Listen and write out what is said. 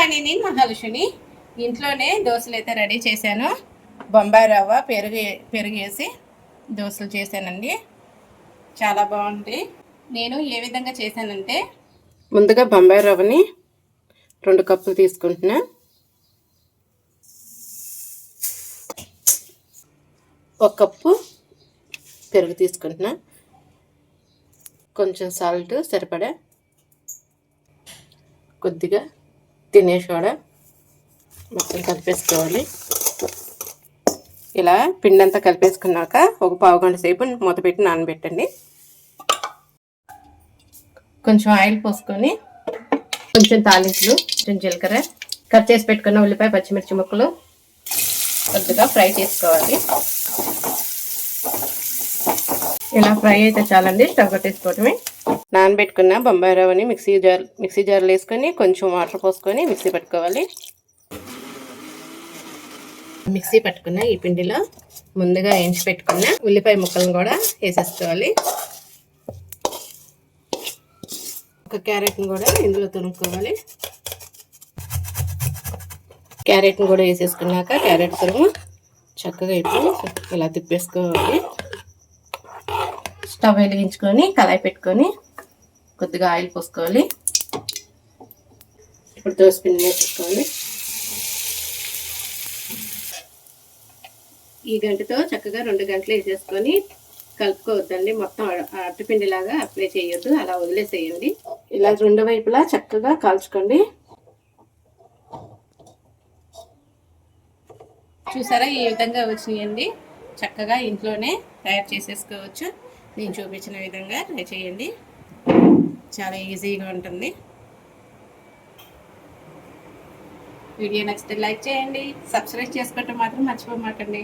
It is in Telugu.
అండి, నేను మహాలక్ష్మి. ఇంట్లోనే దోశలు అయితే రెడీ చేశాను. బొంబాయి రవ్వ పెరుగు వేసి దోశలు చేశానండి. చాలా బాగుంది. నేను ఏ విధంగా చేశానంటే, ముందుగా బొంబాయి రవ్వని 2 కప్పులు తీసుకుంటున్నా. 1 కప్పు పెరుగు తీసుకుంటున్నా. కొంచెం సాల్ట్ సరిపడా, కొద్దిగా తినే సోడా, మొత్తం కలిపేసుకోవాలి. ఇలా పిండి అంతా కలిపేసుకున్నాక ఒక పావు గంట సేపు మూత పెట్టి నానబెట్టండి. కొంచెం ఆయిల్ పోసుకొని, కొంచెం తాలింపులు, కొంచెం జీలకర్ర, కట్ చేసి పెట్టుకున్న ఉల్లిపాయ పచ్చిమిర్చి ముక్కలు కొద్దిగా ఫ్రై చేసుకోవాలి. ఇలా ఫ్రై అయితే చాలండి, స్టవ్ కట్టేసుకోవటమే. నానబెట్టుకున్న బొంబాయి రవ్వని మిక్సీ జార్లో వేసుకొని కొంచెం వాటర్ పోసుకొని మిక్సీ పట్టుకోవాలి. మిక్సీ పట్టుకున్న ఈ పిండిలో ముందుగా వేయించి పెట్టుకున్న ఉల్లిపాయ ముక్కలను కూడా వేసేసుకోవాలి. ఒక క్యారెట్ని కూడా ఇందులో తురుముకోవాలి. క్యారెట్ని కూడా వేసేసుకున్నాక క్యారెట్ తురుము చక్కగా ఇప్పుడు ఇలా తిప్పేసుకోవాలి. స్టవ్ వెలిగించుకొని కళాయి పెట్టుకొని కొద్దిగా ఆయిల్ పోసుకోవాలి. ఇప్పుడు దోసపిండి వేసుకోవాలి. ఈ గంటతో చక్కగా 2 గంటలు వేసేసుకొని కలుపుకోవద్దండి. మొత్తం అట్టుపిండిలాగా అప్లై చేయొద్దు, అలా వదిలేసేయండి. ఇలా 2 వైపులా చక్కగా కాల్చుకోండి. చూసారా, ఈ విధంగా వచ్చినాయండి. చక్కగా ఇంట్లోనే తయారు చేసేసుకోవచ్చు. నేను చూపించిన విధంగా ట్రై చేయండి. చాలా ఈజీగా ఉంటుంది. వీడియో నచ్చితే లైక్ చేయండి, సబ్స్క్రైబ్ చేసుకోవటం మాత్రం మర్చిపోమాకండి.